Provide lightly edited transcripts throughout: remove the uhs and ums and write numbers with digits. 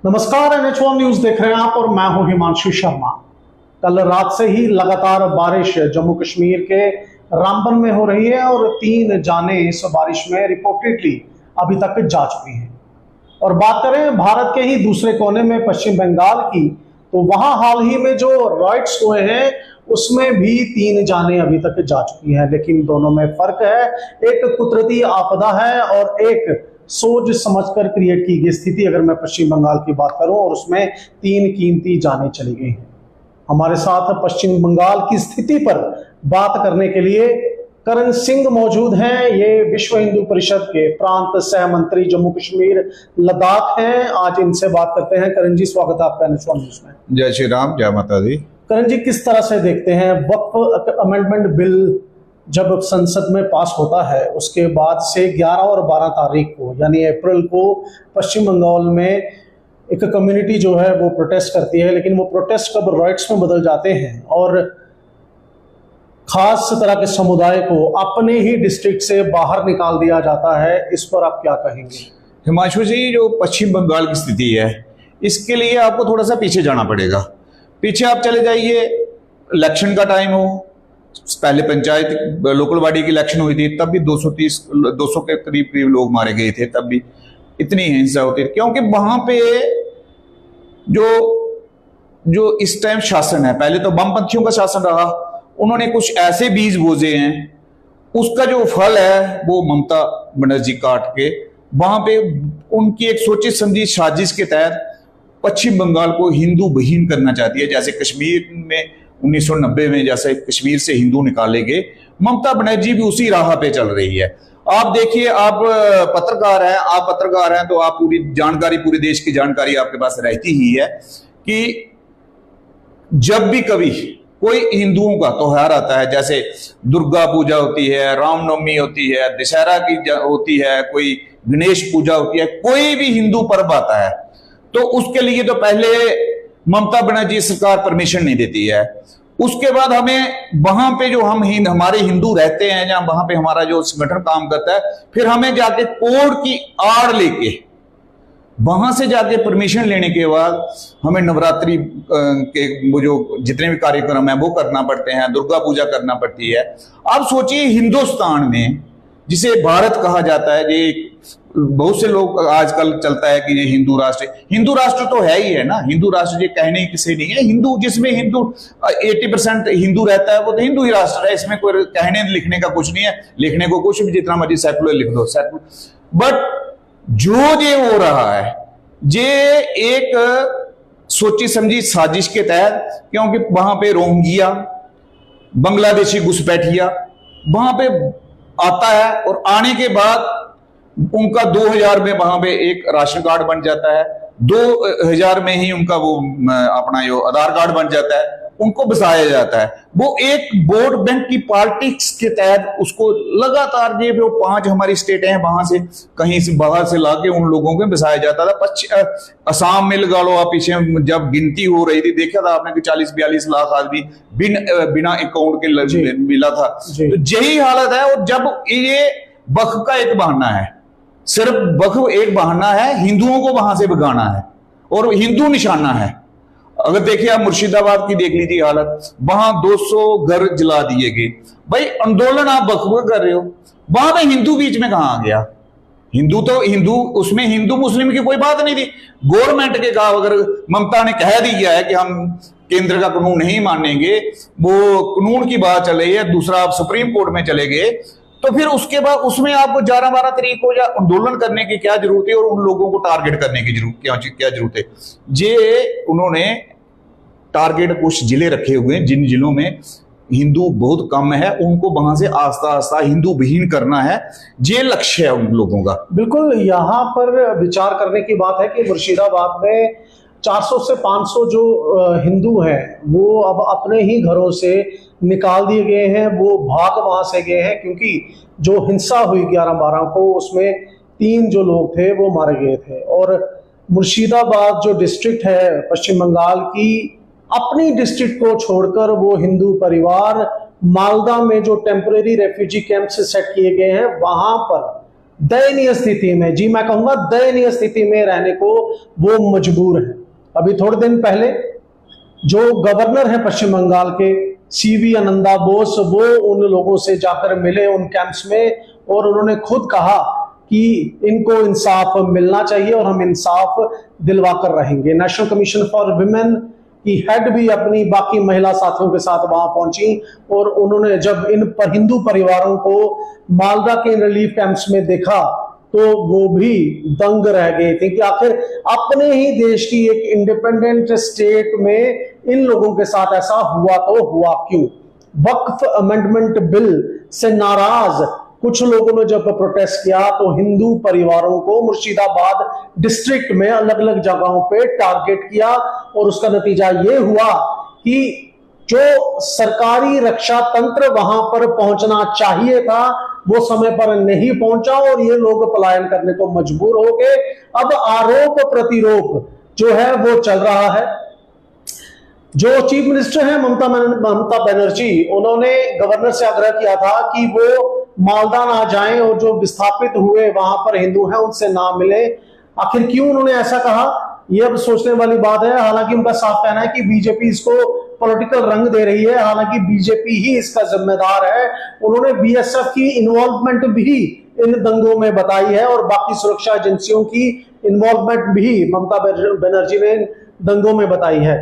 नमस्कार, NH1 news देख रहे हैं आप और मैं हूं हिमांशु शर्मा। कल रात से ही लगातार बारिश जम्मू कश्मीर के रामबन में हो रही है और 3 जाने इस बारिश में रिपोर्टेडली अभी तक जा चुकी हैं। और बात करें भारत के ही दूसरे कोने में पश्चिम बंगाल की, तो वहां हाल ही में जो रॉयट्स हुए हैं उसमें भी 3 जाने अभी तक जा चुकी हैं। लेकिन दोनों में फर्क है, एक कुदरती आपदा है और एक सोच समझकर क्रिएट की गई स्थिति। अगर मैं पश्चिम बंगाल की बात करूं और उसमें 3 कीमती जानें चली गई हैं। हमारे साथ पश्चिम बंगाल की स्थिति पर बात करने के लिए करण सिंह मौजूद हैं। ये विश्व हिंदू परिषद के प्रांत सह मंत्री जम्मू कश्मीर लद्दाख हैं। आज इनसे बात करते हैं। करण जी, स्वागत है आपका NH1 न्यूज में। जय श्री राम, जय माता दी। करण जी, किस तरह से देखते हैं वक्फ अमेंडमेंट बिल जब संसद में पास होता है उसके बाद से 11 और 12 तारीख को यानी अप्रैल को पश्चिम बंगाल में एक कम्युनिटी जो है वो प्रोटेस्ट करती है, लेकिन वो प्रोटेस्ट कब रॉयट्स में बदल जाते हैं और खास तरह के समुदाय को अपने ही डिस्ट्रिक्ट से बाहर निकाल दिया जाता है। इस पर आप क्या कहेंगे? हिमांशु जी, जो पश्चिम बंगाल की स्थिति है इसके लिए आपको थोड़ा सा पीछे जाना पड़ेगा। पीछे आप चले जाइए, इलेक्शन का टाइम हो, पहले पंचायत लोकल बॉडी की इलेक्शन हुई थी, तब भी 200 के करीब लोग मारे गए थे। तब भी इतनी हिंसा होती है क्योंकि वहां पे जो इस टाइम शासन है, पहले तो वामपंथियों का शासन रहा, उन्होंने कुछ ऐसे बीज बोए हैं, उसका जो फल है वो ममता बनर्जी काट के वहां पे उनकी एक सोची समझी साजिश के तहत पश्चिम बंगाल को हिंदू विहीन करना चाहती है। जैसे कश्मीर में 1990 में जैसे कश्मीर से हिंदू निकाले गए, ममता बनर्जी भी उसी राह पे चल रही है। आप देखिए, आप पत्रकार हैं तो आप पूरी जानकारी, पूरे देश की जानकारी आपके पास रहती ही है कि जब भी कभी कोई हिंदुओं का त्योहार आता है, जैसे दुर्गा पूजा होती है, रामनवमी होती है, दशहरा की होती है, कोई गणेश पूजा होती है, कोई भी हिंदू पर्व आता है, तो उसके लिए तो पहले ममता बनर्जी सरकार परमिशन नहीं देती है। उसके बाद हमें वहां पे जो हमारे हिंदू रहते हैं, जहां वहां पे हमारा जो संगठन काम करता है, फिर हमें जाके कोर्ट की आड़ लेके वहां से जाके परमिशन लेने के बाद हमें नवरात्रि के वो जो जितने भी कार्यक्रम है वो करना पड़ते हैं, दुर्गा पूजा करना पड़ती है। आप सोचिए, हिंदुस्तान में जिसे भारत कहा जाता है, ये बहुत से लोग आजकल चलता है कि ये हिंदू राष्ट्र तो है ही है ना। हिंदू राष्ट्र ये कहने किसे नहीं है। हिंदू जिसमें 80% हिंदू रहता है वो तो हिंदू ही राष्ट्र है। इसमें कोई कहने लिखने का कुछ नहीं है, लिखने को कुछ भी जितना मर्जी सेकुलर लिख दो बट जो ये हो रहा है ये एक सोची समझी साजिश के तहत, क्योंकि वहां पे रोहिंग्या बांग्लादेशी घुसपैठिया वहां पे आता है और आने के बाद उनका 2000 में वहां पे एक राशन कार्ड बन जाता है, 2000 में ही उनका वो अपना जो आधार कार्ड बन जाता है, उनको बसाया जाता है। वो एक वोट बैंक की पॉलिटिक्स के तहत उसको लगातार ये जो 5 हमारी स्टेटें हैं वहां से कहीं से बाहर से लाके उन लोगों को बसाया जाता था। असम में लगा लो आप, पीछे जब गिनती हो रही थी देखा था आपने कि 40-42 लाख आदमी बिना अकाउंट के मिला था। तो यही हालत है। और जब ये वक्फ का एक बहाना है, सिर्फ वक्फ एक बहाना है, हिंदुओं को वहां से भगाना है और हिंदू निशाना है। अगर देखिए आप मुर्शिदाबाद की देख लीजिए हालत, वहां 200 घर जला दिए गए। भाई आंदोलन आप वक्फ कर रहे हो, वहां पे हिंदू बीच में कहां आ गया? हिंदू उसमें हिंदू मुस्लिम की कोई बात नहीं थी। गवर्नमेंट के कहा, अगर ममता ने कह दिया है कि हम केंद्र का कानून नहीं मानेंगे, वो कानून की बात चल रही है, दूसरा आप सुप्रीम कोर्ट में चले गए, तो फिर उसके बाद उसमें आपको 11-12 तारीख को या आंदोलन करने की क्या जरूरत है और उन लोगों को टारगेट करने की क्या जरूरत है? ये उन्होंने टारगेट कुछ जिले रखे हुए हैं जिन जिलों में हिंदू बहुत कम है, उनको वहां से आस्ता आस्ता हिंदू विहीन करना है, ये लक्ष्य है उन लोगों का। बिल्कुल, यहाँ पर विचार करने की बात है कि मुर्शिदाबाद में 400 से 500 जो हिंदू हैं वो अब अपने ही घरों से निकाल दिए गए हैं। वो भाग वहां से गए हैं क्योंकि जो हिंसा हुई 11-12 को, उसमें 3 जो लोग थे वो मारे गए थे। और मुर्शिदाबाद जो डिस्ट्रिक्ट है पश्चिम बंगाल की, अपनी डिस्ट्रिक्ट को छोड़कर वो हिंदू परिवार मालदा में जो टेम्परेरी रेफ्यूजी कैंप से सेट किए गए हैं वहां पर दयनीय स्थिति में, जी मैं कहूंगा दयनीय स्थिति में रहने को वो मजबूर है। अभी थोड़े दिन पहले जो गवर्नर है पश्चिम बंगाल के, सीवी आनंदा बोस, वो उन लोगों से जाकर मिले उन कैंप्स में, और उन्होंने खुद कहा कि इनको इंसाफ मिलना चाहिए और हम इंसाफ दिलवा कर रहेंगे। नेशनल कमीशन फॉर विमेन की हेड भी अपनी बाकी महिला साथियों के साथ वहां पहुंची, और उन्होंने जब इन हिंदू परिवारों को मालदा के रिलीफ कैंप्स में देखा तो वो भी दंग रह गए थे कि आखिर अपने ही देश की एक इंडिपेंडेंट स्टेट में इन लोगों के साथ ऐसा हुआ तो हुआ क्यों। वक्फ अमेंडमेंट बिल से नाराज कुछ लोगों ने जब प्रोटेस्ट किया तो हिंदू परिवारों को मुर्शिदाबाद डिस्ट्रिक्ट में अलग अलग जगहों पे टारगेट किया, और उसका नतीजा ये हुआ कि जो सरकारी रक्षा तंत्र वहां पर पहुंचना चाहिए था वो समय पर नहीं पहुंचा, और ये लोग पलायन करने को मजबूर हो गए। अब आरोप प्रतिरोप जो है वो चल रहा है। जो चीफ मिनिस्टर है ममता बनर्जी, उन्होंने गवर्नर से आग्रह किया था कि वो मालदा ना जाएं और जो विस्थापित हुए वहां पर हिंदू हैं उनसे ना मिले। आखिर क्यों उन्होंने ऐसा कहा, ये अब सोचने वाली बात है। हालांकि उनका साफ कहना है कि बीजेपी इसको पॉलिटिकल रंग दे रही है, हालांकि बीजेपी ही इसका जिम्मेदार है। उन्होंने बीएसएफ की इन्वॉल्वमेंट भी इन दंगों में बताई है, और बाकी सुरक्षा एजेंसियों की इन्वॉल्वमेंट भी ममता बनर्जी ने दंगों में बताई है।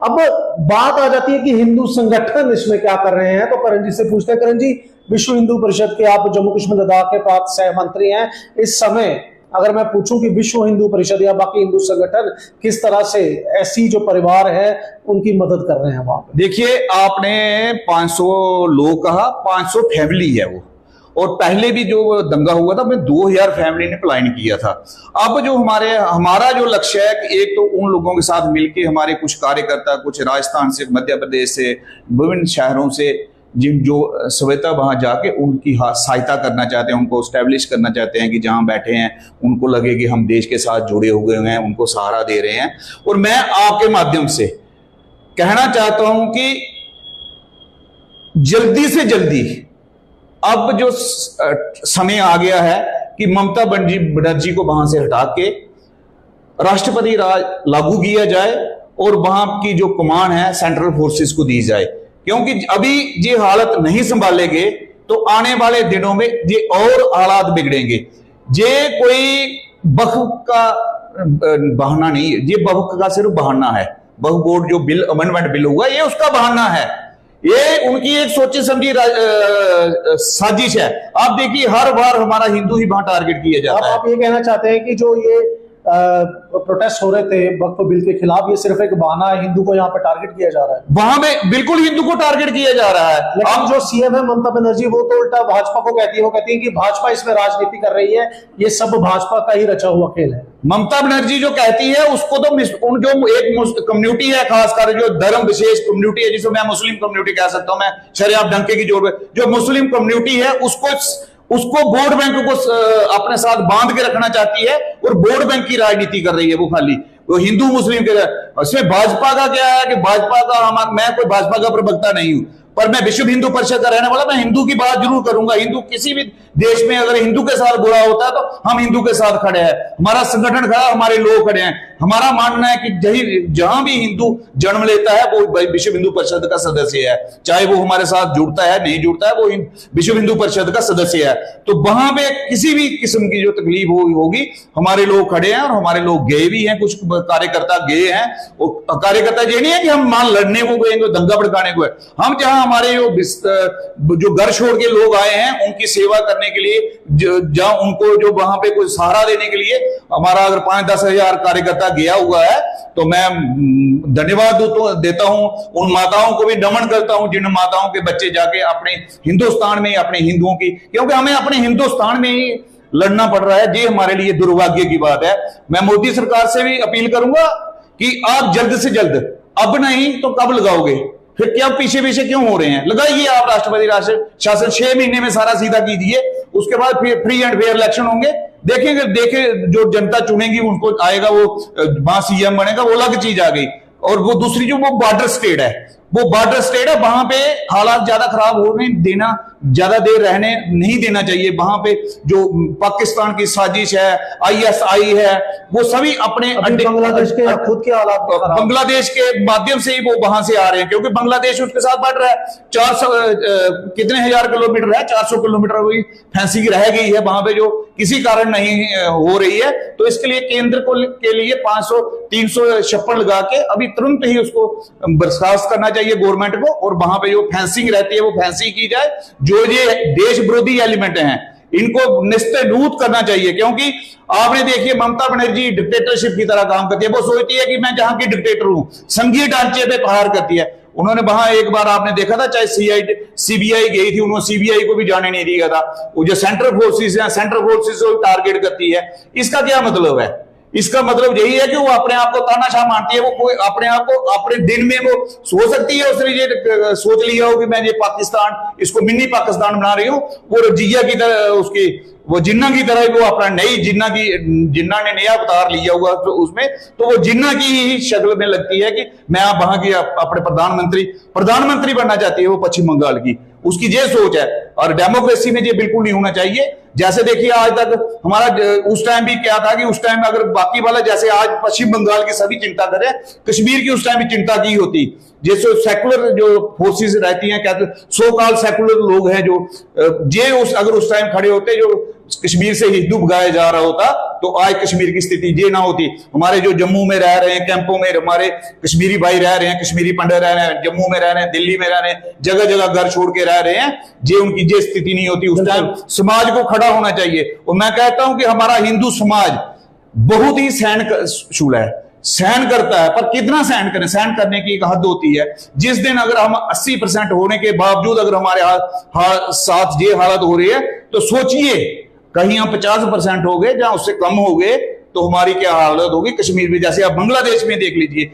अब बात आ जाती है कि हिंदू संगठन इसमें क्या कर रहे हैं, तो करण जी से पूछते हैं। करण जी, विश्व हिंदू परिषद के आप जम्मू कश्मीर लद्दाख के प्रांत सह मंत्री हैं। इस समय अगर मैं पूछूं कि विश्व हिंदू परिषद या बाकी हिंदू संगठन किस तरह से ऐसी जो परिवार है उनकी मदद कर रहे हैं वहां पर? देखिए, आपने 500 लोग कहा, 500 फैमिली है वो, और पहले भी जो दंगा हुआ था उसमें 2000 फैमिली ने पलायन किया था। अब जो हमारा जो लक्ष्य है कि एक तो उन लोगों के साथ मिलकर हमारे कुछ कार्यकर्ता, कुछ राजस्थान से, मध्य प्रदेश से, विभिन्न शहरों से जिन जो सवेता वहां जाके उनकी सहायता करना चाहते हैं, उनको स्टैब्लिश करना चाहते हैं कि जहां बैठे हैं उनको लगे कि हम देश के साथ जुड़े हुए हैं, उनको सहारा दे रहे हैं। और मैं आपके माध्यम से कहना चाहता हूं कि जल्दी से जल्दी अब जो समय आ गया है कि ममता बनर्जी को वहां से हटा के राष्ट्रपति राज लागू किया जाए और वहां की जो कमान है सेंट्रल फोर्सेस को दी जाए, क्योंकि अभी ये हालत नहीं संभालेंगे तो आने वाले दिनों में ये और हालात बिगड़ेंगे। ये कोई वक्फ का बहाना नहीं है, ये वक्फ का सिर्फ बहाना है। वक्फ बोर्ड जो बिल अमेंडमेंट बिल हुआ ये उसका बहाना है, ये उनकी एक सोची समझी साजिश है। आप देखिए हर बार हमारा हिंदू ही वहां टारगेट किया जाता है। आप ये कहना चाहते हैं कि जो ये प्रोटेस्ट हो रहे थे वक्फ बिल के खिलाफ, ये सिर्फ एक बहाना है, हिंदू को यहाँ पे टारगेट किया जा रहा है? वहां पे बिल्कुल हिंदू को टारगेट किया जा रहा है। लेकिन जो सीएम है ममता बनर्जी वो तो उल्टा भाजपा को कहती है, वो कहती है कि भाजपा इसमें राजनीति कर रही है, ये सब भाजपा का ही रचा हुआ खेल है। ममता बनर्जी जो कहती है उसको तो जो एक कम्युनिटी है, खासकर जो धर्म विशेष कम्युनिटी है, जिसे मैं मुस्लिम कम्युनिटी कह सकता हूं, मैं शरिया डंके की जोड़ में जो मुस्लिम कम्युनिटी है उसको वोट बैंक को अपने साथ बांध के रखना चाहती है और वोट बैंक की राजनीति कर रही है। वो खाली वो हिंदू मुस्लिम के इसमें भाजपा का क्या है कि भाजपा का मैं कोई भाजपा का प्रवक्ता नहीं हूं, पर मैं विश्व हिंदू परिषद का रहने वाला, मैं हिंदू की बात जरूर करूंगा। हिंदू किसी भी देश में अगर हिंदू के साथ बुरा होता है तो हम हिंदू के साथ खड़े हैं, हमारा संगठन खड़ा, हमारे लोग खड़े हैं। हमारा मानना है कि जहां भी हिंदू जन्म लेता है वो विश्व हिंदू परिषद का सदस्य है, चाहे वो हमारे साथ जुड़ता है नहीं जुड़ता है, वो विश्व हिंदू परिषद का सदस्य है। तो वहां पे किसी भी किस्म की जो तकलीफ होगी हमारे लोग खड़े हैं, और हमारे लोग गए भी हैं, कुछ कार्यकर्ता गए हैं। और कार्यकर्ता ये नहीं है कि हम मान लड़ने को गए, दंगा भड़काने को है। हम जहां हमारे जो घर छोड़ के लोग आए हैं उनकी सेवा करने के लिए, जहां उनको जो वहां पे कोई सहारा देने के लिए हमारा अगर 5-10 हजार कार्यकर्ता गया हुआ है तो मैं धन्यवाद देता हूं, उन माताओं को भी नमन करता हूं जिन माताओं के बच्चे जाके अपने हिंदुस्तान में अपने हिंदुओं की, क्योंकि हमें अपने हिंदुस्तान में ही लड़ना पड़ रहा है, ये हमारे लिए दुर्भाग्य की बात है। मैं मोदी सरकार से भी अपील करूंगा कि आप जल्द से जल्द, अब नहीं तो कब लगाओगे, फिर क्या पीछे पीछे क्यों हो रहे हैं, लगाइए आप राष्ट्रपति शासन 6 महीने में सारा सीधा कीजिए, उसके बाद फिर फ्री एंड फेयर इलेक्शन होंगे, देखेंगे जो जनता चुनेगी उनको आएगा, वो वहां सीएम बनेगा, वो अलग चीज आ गई। और वो दूसरी जो वो बॉर्डर स्टेट है, वो बॉर्डर स्टेट है, वहां पे हालात ज्यादा खराब होने देना, ज्यादा देर रहने नहीं देना चाहिए। वहां पे जो पाकिस्तान की साजिश है, ISI है, वो सभी अपने बांग्लादेश के खुद के हालात बांग्लादेश के माध्यम से ही वो वहां से आ रहे हैं, क्योंकि बांग्लादेश उसके साथ बढ़ रहा है। 400 कितने हजार किलोमीटर है, 400 किलोमीटर वही फैंसी की रह गई है वहां पे, जो किसी कारण नहीं हो रही है। तो इसके लिए केंद्र के लिए 500 356 लगा के अभी तुरंत ही उसको बर्खास्त करना चाहिए गवर्नमेंट को, और वहां पे जो फेंसिंग रहती है वो फेंसिंग की जाए। जो ये देश विरोधी एलिमेंट हैं इनको निस्तेनाबूद करना चाहिए, क्योंकि आपने देखिए ममता बनर्जी डिक्टेटरशिप की तरह काम करती है। वो सोचती है कि मैं जहां की डिक्टेटर हूं, संघीय ढांचे पे प्रहार करती है। उन्होंने वहां एक बार आपने देखा था, चाहे CBI गई थी, उन्होंने CBI को भी जाने नहीं दिया था। वो जो सेंट्रल फोर्सेस हैं, सेंट्रल फोर्सेस को टारगेट करती है। इसका क्या मतलब है? इसका मतलब यही है कि वो अपने आप को तानाशाह मानती है। वो कोई अपने आप को अपने दिन में वो सो सकती है, उसने ये सोच लिया हो कि मैं ये पाकिस्तान, इसको मिनी पाकिस्तान बना रही हूं। वो रजिया की तरह, उसकी वो जिन्ना की तरह वो अपना नई जिन्ना ने नया अवतार लिया हुआ तो उसमें, तो वो जिन्ना की ही शक्ल में लगती है कि मैं आप वहां की अपने प्रधानमंत्री बनना चाहती है वो पश्चिम बंगाल की, उसकी ये सोच है। और डेमोक्रेसी में ये बिल्कुल नहीं होना चाहिए। जैसे देखिए आज तक हमारा उस टाइम भी क्या था कि उस टाइम अगर बाकी वाला जैसे आज पश्चिम बंगाल की सभी चिंता करे, कश्मीर की उस टाइम भी चिंता की होती। जैसे सेकुलर जो फोर्सेस रहती हैं, क्या सो कॉल्ड सेकुलर लोग हैं जो अगर उस टाइम खड़े होते, जो कश्मीर से हिंदू भगाया जा रहा होता, तो आज कश्मीर की स्थिति ये ना होती। हमारे जो जम्मू में रह रहे हैं कैंपों में, हमारे कश्मीरी भाई रह रहे हैं, कश्मीरी पंडित रह रहे हैं, जम्मू में रह रहे हैं, दिल्ली में रह रहे हैं, जगह जगह घर छोड़ के रह रहे हैं, ये उनकी ये स्थिति नहीं होती। उस टाइम समाज को खड़ा होना चाहिए। और मैं कहता हूं कि हमारा हिंदू समाज बहुत ही सहनशील है, सहन करता है, पर कितना सहन करें? सहन करने की एक हद होती है। जिस दिन अगर हम 80% होने के बावजूद अगर हमारे साथ ये हालत हो रही है, तो सोचिए कहीं हम 50% हो गए, जहां उससे कम हो गए, तो हमारी क्या हालत होगी कश्मीर में। जैसे आप बांग्लादेश में देख लीजिए,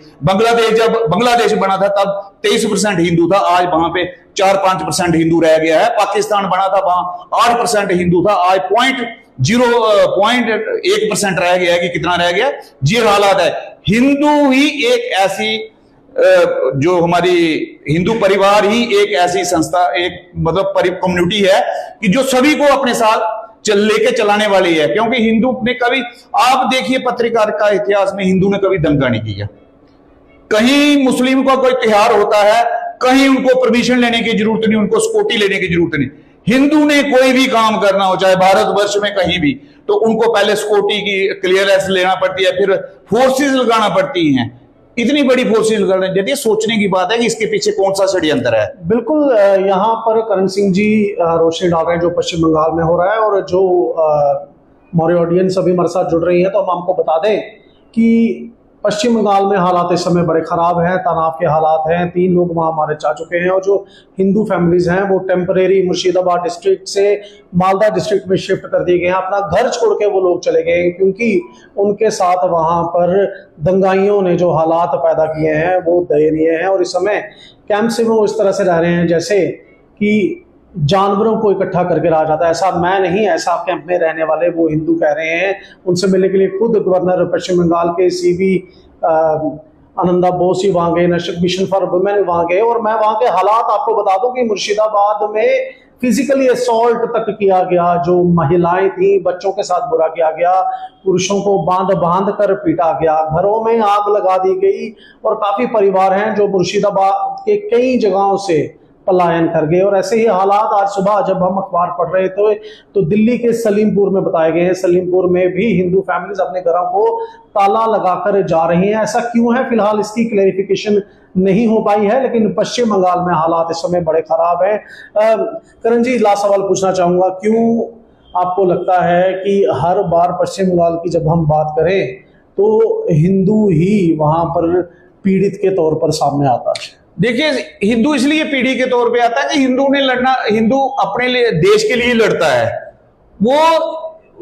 जब बांग्लादेश बना था तब 23% हिंदू था, आज वहां पे 4-5% हिंदू रह गया है। पाकिस्तान बना था वहां 8% हिंदू था, आज 0.1% रह गया है कि कितना रह गया। ये हालात है। हिंदू ही एक ऐसी जो हमारी हिंदू परिवार ही एक ऐसी संस्था, एक मतलब कम्युनिटी है कि जो सभी को अपने साथ लेके चलाने वाली है। क्योंकि हिंदू ने कभी, आप देखिए पत्रकार का इतिहास में, हिंदू ने कभी दंगा नहीं किया। कहीं मुस्लिम का कोई त्योहार होता है, कहीं उनको परमिशन लेने की जरूरत नहीं, उनको सिक्योरिटी लेने की जरूरत नहीं। हिंदू ने कोई भी काम करना हो, चाहे भारतवर्ष में कहीं भी, तो उनको पहले सिक्योरिटी की क्लियरेंस लेना पड़ती है, फिर फोर्सेस लगाना पड़ती हैं। इतनी बड़ी फोर्सेस लगाने देती है, सोचने की बात है कि इसके पीछे कौन सा षड्यंत्र है। बिल्कुल, यहाँ पर करण सिंह जी रोशनी डाल रहे हैं जो पश्चिम बंगाल में हो रहा है। और जो हमारे ऑडियंस अभी हमारे साथ जुड़ रही है, तो हम आपको बता दें कि पश्चिम बंगाल में हालात इस समय बड़े ख़राब हैं, तनाव के हालात हैं। 3 लोग वहाँ मारे जा चुके हैं, और जो हिंदू फैमिलीज़ हैं वो टेम्परेरी मुर्शिदाबाद डिस्ट्रिक्ट से मालदा डिस्ट्रिक्ट में शिफ्ट कर दिए गए हैं। अपना घर छोड़ के वो लोग चले गए, क्योंकि उनके साथ वहाँ पर दंगाइयों ने जो हालात पैदा किए हैं वो दयनीय हैं। और इस समय कैंप से वो इस तरह से रह रहे हैं जैसे कि जानवरों को इकट्ठा करके रहा जाता है। ऐसा मैं नहीं, ऐसा कैंप में रहने वाले वो हिंदू कह रहे हैं। उनसे मिलने के लिए खुद गवर्नर पश्चिम बंगाल के CB आनंदा बोस ही वहाँ गए, नेशनल मिशन फॉर वुमेन वहाँ गए। और मैं वहाँ के हालात आपको बता दूं कि मुर्शिदाबाद में फिजिकली असॉल्ट तक किया गया, जो महिलाएं थी बच्चों के साथ बुरा किया गया, पुरुषों को बांध कर पीटा गया, घरों में आग लगा दी गई। और काफी परिवार हैं जो मुर्शिदाबाद के कई जगहों से पलायन कर गए। और ऐसे ही हालात आज सुबह जब हम अखबार पढ़ रहे थे, तो दिल्ली के सलीमपुर में बताए गए हैं। सलीमपुर में भी हिंदू फैमिलीज अपने घरों को ताला लगाकर जा रही हैं। ऐसा क्यों है, फिलहाल इसकी क्लैरिफिकेशन नहीं हो पाई है, लेकिन पश्चिम बंगाल में हालात इस समय बड़े खराब हैं। करण जी, लास्ट सवाल पूछना चाहूंगा, क्यों आपको लगता है कि हर बार पश्चिम बंगाल की जब हम बात करें तो हिंदू ही वहां पर पीड़ित के तौर पर सामने आता है? देखिए, हिंदू इसलिए पीढ़ी के तौर पे आता है कि हिंदू अपने लिए, देश के लिए लड़ता है। वो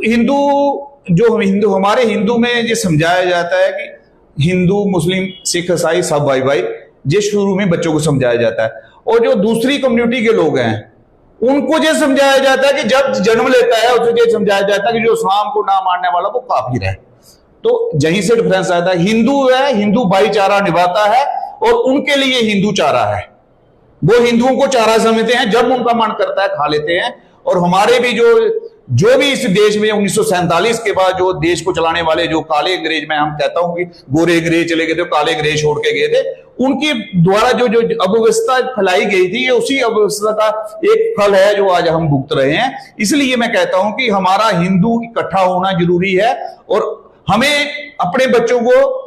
हिंदू हमारे हिंदू में ये समझाया जाता है कि हिंदू मुस्लिम सिख ईसाई सब भाई भाई, ये शुरू में बच्चों को समझाया जाता है। और जो दूसरी कम्युनिटी के लोग हैं उनको ये समझाया जाता है कि जब जन्म लेता है उसे ये समझाया जाता है कि जो इस्लाम को ना मानने वाला वो काफिर है। तो यहीं से डिफरेंस आता है। हिंदू है, हिंदू भाईचारा निभाता है और उनके लिए हिंदू चारा है, वो हिंदुओं को चारा समझते हैं, जब उनका मन करता है खा लेते हैं। और हमारे भी जो भी इस देश में 1947 के बाद जो देश को चलाने वाले जो काले अंग्रेज, मैं हम कहता हूं कि गोरे अंग्रेज चले गए थे, काले अंग्रेज छोड़ के गए थे, उनके द्वारा जो जो अव्यवस्था फैलाई गई थी, ये उसी अव्यवस्था का एक फल है जो आज हम भुगत रहे हैं। इसलिए मैं कहता हूं कि हमारा हिंदू इकट्ठा होना जरूरी है और हमें अपने बच्चों को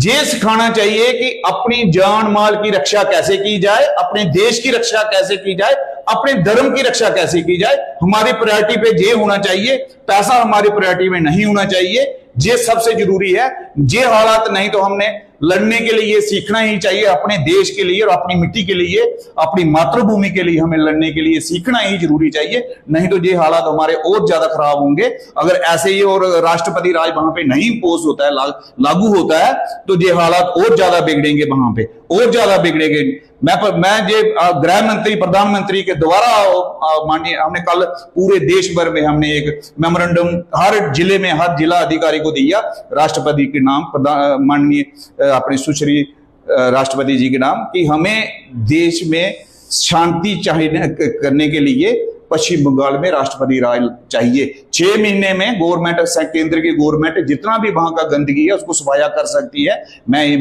ये सिखाना चाहिए कि अपनी जान माल की रक्षा कैसे की जाए, अपने देश की रक्षा कैसे की जाए, अपने धर्म की रक्षा कैसे की जाए। हमारी प्रायोरिटी पे ये होना चाहिए, पैसा हमारी प्रायोरिटी में नहीं होना चाहिए, ये सबसे जरूरी है। ये हालात नहीं तो हमने लड़ने के लिए सीखना ही चाहिए, अपने देश के लिए और अपनी मिट्टी के लिए, अपनी मातृभूमि के लिए हमें लड़ने के लिए सीखना ही जरूरी चाहिए। नहीं तो ये हालात हमारे और ज्यादा खराब होंगे अगर ऐसे ही और राष्ट्रपति राज वहां पे नहीं इम्पोज होता है, लागू होता है, तो ये हालात और ज्यादा बिगड़ेंगे, वहां पे और ज्यादा बिगड़ेंगे। मैं ये गृह मंत्री प्रधानमंत्री के द्वारा माननीय हमने कल पूरे देश भर में हमने एक मेमोरेंडम हर जिले में हर जिला अधिकारी को दिया, राष्ट्रपति के नाम, माननीय अपने सुश्री राष्ट्रपति जी के नाम, कि हमें देश में शांति चाहिए करने के लिए पश्चिम बंगाल में राष्ट्रपति राज चाहिए। 6 महीने में गवर्नमेंट, केंद्र की गवर्नमेंट जितना भी वहां का गंदगी है उसको सफाया कर सकती है,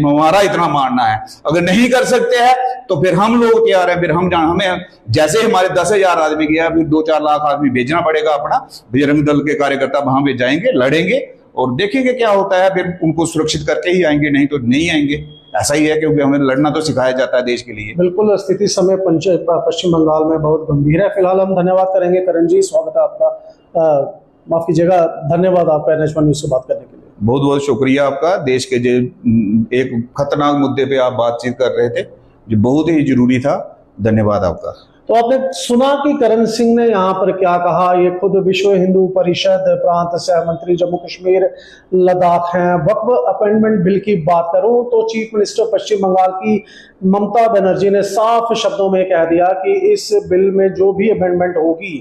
हमारा इतना मानना है। अगर नहीं कर सकते हैं तो फिर हम लोग तैयार हैं, फिर हमें जैसे हमारे 10,000 आदमी गया, फिर 2-4 लाख आदमी भेजना पड़ेगा अपना, बजरंग दल के कार्यकर्ता वहां पे जाएंगे, लड़ेंगे और देखेंगे क्या होता है, फिर उनको सुरक्षित करके ही आएंगे, नहीं तो नहीं आएंगे। ऐसा ही है, क्योंकि हमें लड़ना तो सिखाया जाता है देश के लिए। बिल्कुल, स्थिति समय पश्चिम बंगाल में बहुत गंभीर है। फिलहाल हम धन्यवाद करेंगे करण जी, स्वागत है आपका, माफ कीजिएगा, धन्यवाद आपका NH1 न्यूज़ से बात करने के लिए। बहुत बहुत शुक्रिया आपका। देश के जो एक खतरनाक मुद्दे पे आप बातचीत कर रहे थे, जो बहुत ही जरूरी था, धन्यवाद आपका। तो आपने सुना कि करण सिंह ने यहाँ पर क्या कहा। ये खुद विश्व हिंदू परिषद प्रांत सह मंत्री जम्मू कश्मीर लद्दाख हैं। वक्फ अपॉइंटमेंट बिल की बात करूं तो चीफ मिनिस्टर पश्चिम बंगाल की ममता बनर्जी ने साफ शब्दों में कह दिया कि इस बिल में जो भी अमेंडमेंट होगी,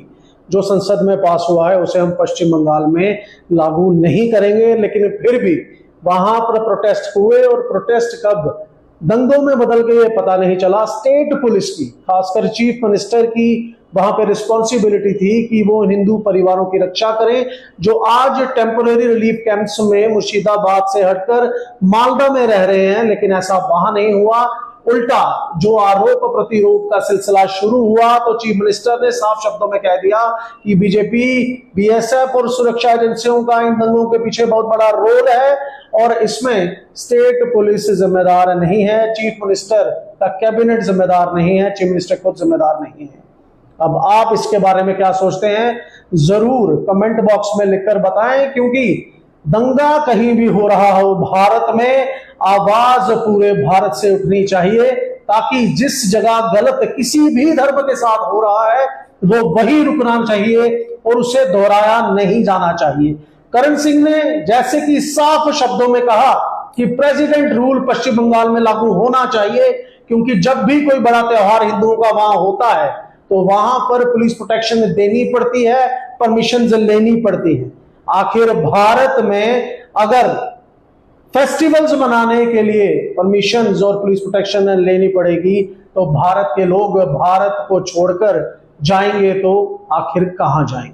जो संसद में पास हुआ है, उसे हम पश्चिम बंगाल में लागू नहीं करेंगे। लेकिन फिर भी वहां पर प्रोटेस्ट हुए और प्रोटेस्ट कब दंगों में बदल गए पता नहीं चला। स्टेट पुलिस की, खासकर चीफ मिनिस्टर की वहां पे रिस्पॉन्सिबिलिटी थी कि वो हिंदू परिवारों की रक्षा करें जो आज टेम्पररी रिलीफ कैंप्स में मुर्शिदाबाद से हटकर मालदा में रह रहे हैं। लेकिन ऐसा वहां नहीं हुआ, उल्टा जो आरोप प्रतिरोध का सिलसिला शुरू हुआ तो चीफ मिनिस्टर ने साफ शब्दों में कह दिया कि बीजेपी, BSF और सुरक्षा एजेंसियों का इन दंगों के पीछे बहुत बड़ा रोल है और इसमें स्टेट पुलिस जिम्मेदार नहीं है, चीफ मिनिस्टर का कैबिनेट जिम्मेदार नहीं है, चीफ मिनिस्टर खुद जिम्मेदार नहीं है। अब आप इसके बारे में क्या सोचते हैं, जरूर कमेंट बॉक्स में लिखकर बताएं, क्योंकि दंगा कहीं भी हो रहा हो भारत में, आवाज पूरे भारत से उठनी चाहिए, ताकि जिस जगह गलत किसी भी धर्म के साथ हो रहा है वो वही रुकना चाहिए और उसे दोहराया नहीं जाना चाहिए। करण सिंह ने जैसे कि साफ शब्दों में कहा कि प्रेसिडेंट रूल पश्चिम बंगाल में लागू होना चाहिए, क्योंकि जब भी कोई बड़ा त्योहार हिंदुओं का वहां होता है तो वहां पर पुलिस प्रोटेक्शन देनी पड़ती है, परमिशन लेनी पड़ती है। आखिर भारत में अगर फेस्टिवल्स मनाने के लिए परमिशंस और पुलिस प्रोटेक्शन लेनी पड़ेगी तो भारत के लोग भारत को छोड़कर जाएंगे तो आखिर कहां जाएंगे।